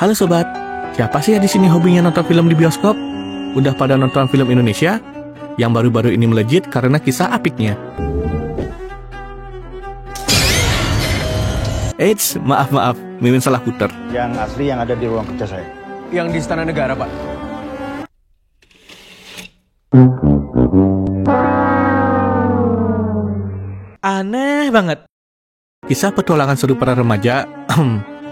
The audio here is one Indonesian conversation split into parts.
Halo sobat, siapa sih yang di sini hobinya nonton film di bioskop? Udah pada nonton film Indonesia? Yang baru-baru ini melejit karena kisah apiknya. Eits, maaf, Mimin salah puter. Yang asli yang ada di ruang kerja saya. Yang di Istana Negara, Pak. Aneh banget. Kisah petualangan seru para remaja,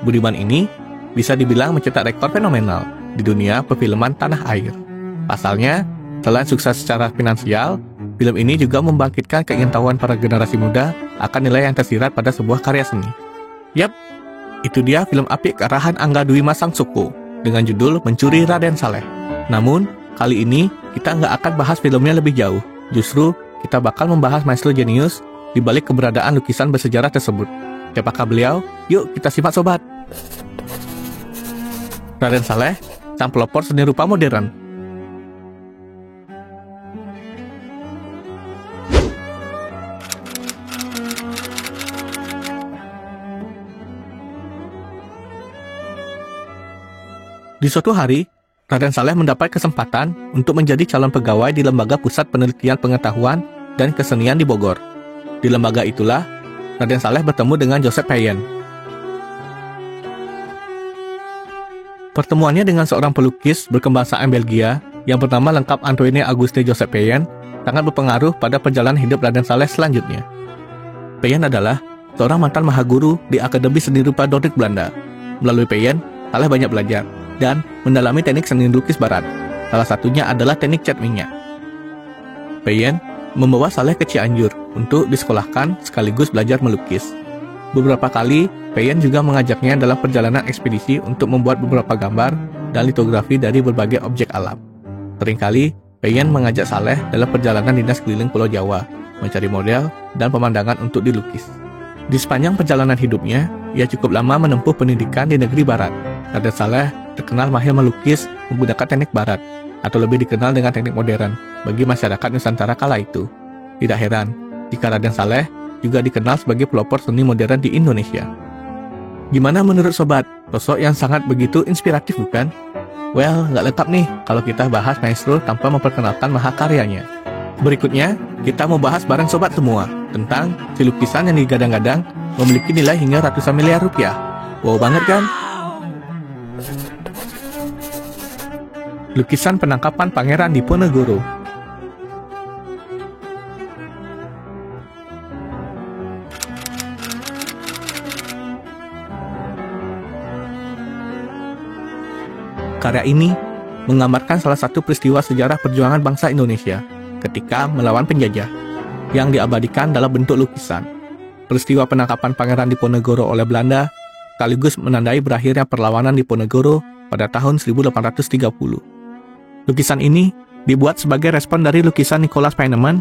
Budiman ini, bisa dibilang mencetak rekor fenomenal di dunia perfilman tanah air. Pasalnya, selain sukses secara finansial, film ini juga membangkitkan keingintahuan para generasi muda akan nilai yang tersirat pada sebuah karya seni. Yap, itu dia film apik arahan Angga Dwi Masangsuku dengan judul Mencuri Raden Saleh. Namun, kali ini kita nggak akan bahas filmnya lebih jauh. Justru, kita bakal membahas maestro jenius di balik keberadaan lukisan bersejarah tersebut. Siapakah beliau? Yuk kita simak sobat. Raden Saleh, sang pelopor seni rupa modern. Di suatu hari, Raden Saleh mendapat kesempatan untuk menjadi calon pegawai di Lembaga Pusat Penelitian Pengetahuan dan Kesenian di Bogor. Di lembaga itulah, Raden Saleh bertemu dengan Joseph Payen. Pertemuannya dengan seorang pelukis berkebangsaan Belgia yang bernama lengkap Antoine Auguste Joseph Payen sangat berpengaruh pada perjalanan hidup Raden Saleh selanjutnya. Payen adalah seorang mantan mahaguru di Akademi Seni Rupa Dordrecht Belanda. Melalui Payen, Saleh banyak belajar dan mendalami teknik seni lukis barat. Salah satunya adalah teknik cat minyak. Payen membawa Saleh ke Cianjur untuk disekolahkan sekaligus belajar melukis. Beberapa kali, Payen juga mengajaknya dalam perjalanan ekspedisi untuk membuat beberapa gambar dan litografi dari berbagai objek alam. Seringkali, Payen mengajak Saleh dalam perjalanan dinas keliling Pulau Jawa, mencari model dan pemandangan untuk dilukis. Di sepanjang perjalanan hidupnya, ia cukup lama menempuh pendidikan di negeri barat. Raden Saleh terkenal mahir melukis menggunakan teknik barat, atau lebih dikenal dengan teknik modern, bagi masyarakat Nusantara kala itu. Tidak heran, jika Raden Saleh juga dikenal sebagai pelopor seni modern di Indonesia. Gimana menurut sobat? Sosok yang sangat begitu inspiratif bukan? Well, nggak lengkap nih kalau kita bahas maestro tanpa memperkenalkan mahakaryanya. Berikutnya, kita mau bahas bareng sobat semua tentang si lukisan yang digadang-gadang memiliki nilai hingga ratusan miliar rupiah. Wow banget kan? Lukisan penangkapan Pangeran Diponegoro. Karya ini menggambarkan salah satu peristiwa sejarah perjuangan bangsa Indonesia ketika melawan penjajah, yang diabadikan dalam bentuk lukisan. Peristiwa penangkapan Pangeran Diponegoro oleh Belanda sekaligus menandai berakhirnya perlawanan Diponegoro pada tahun 1830. Lukisan ini dibuat sebagai respon dari lukisan Nicolaas Peyneman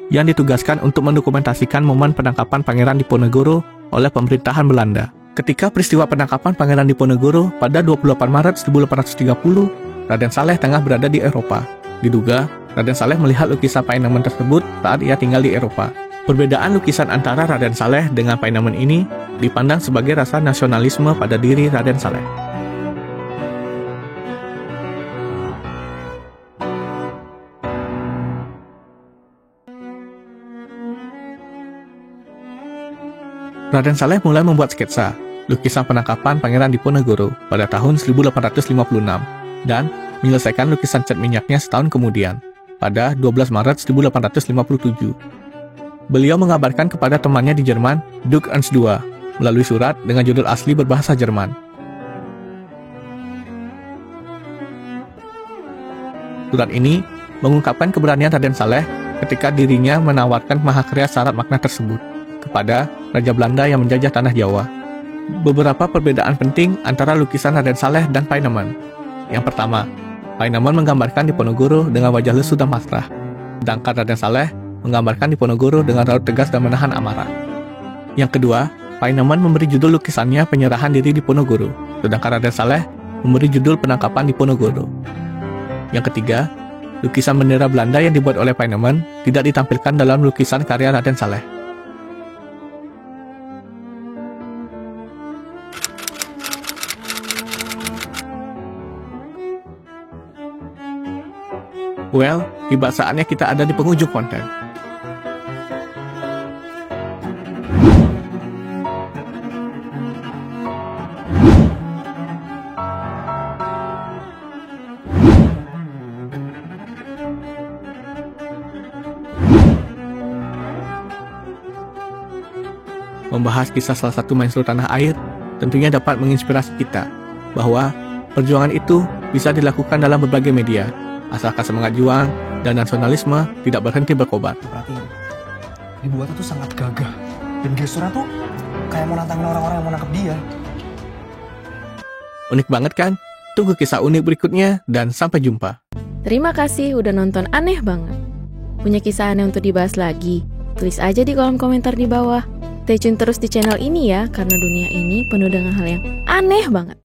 yang ditugaskan untuk mendokumentasikan momen penangkapan Pangeran Diponegoro oleh pemerintahan Belanda. Ketika peristiwa penangkapan Pangeran Diponegoro pada 28 Maret 1830, Raden Saleh tengah berada di Eropa. Diduga, Raden Saleh melihat lukisan Peyneman tersebut saat ia tinggal di Eropa. Perbedaan lukisan antara Raden Saleh dengan Peyneman ini dipandang sebagai rasa nasionalisme pada diri Raden Saleh. Raden Saleh mulai membuat sketsa lukisan penangkapan Pangeran Diponegoro pada tahun 1856 dan menyelesaikan lukisan cat minyaknya setahun kemudian, pada 12 Maret 1857. Beliau mengabarkan kepada temannya di Jerman, Duke Ernst II, melalui surat dengan judul asli berbahasa Jerman. Surat ini mengungkapkan keberanian Raden Saleh ketika dirinya menawarkan mahakarya syarat makna tersebut kepada Raja Belanda yang menjajah tanah Jawa. Beberapa perbedaan penting antara lukisan Raden Saleh dan Peyneman. Yang pertama, Peyneman menggambarkan Diponegoro dengan wajah lesu dan pasrah, sedangkan Raden Saleh menggambarkan Diponegoro dengan raut tegas dan menahan amarah. Yang kedua, Peyneman memberi judul lukisannya Penyerahan Diri Diponegoro, sedangkan Raden Saleh memberi judul Penangkapan Diponegoro. Yang ketiga, lukisan bendera Belanda yang dibuat oleh Peyneman tidak ditampilkan dalam lukisan karya Raden Saleh. Well, tiba saatnya kita ada di penghujung konten. Membahas kisah salah satu maestro tanah air tentunya dapat menginspirasi kita bahwa perjuangan itu bisa dilakukan dalam berbagai media, asalkan semangat juang dan nasionalisme tidak berhenti berkobar. Perhatiin, dibuatnya tuh sangat gagah dan gesturnya tuh kayak mau nantangin orang-orang yang mau nangkep dia. Unik banget kan? Tunggu kisah unik berikutnya dan sampai jumpa. Terima kasih udah nonton Aneh Banget. Punya kisah aneh untuk dibahas lagi? Tulis aja di kolom komentar di bawah. Stay tune terus di channel ini ya, karena dunia ini penuh dengan hal yang aneh banget.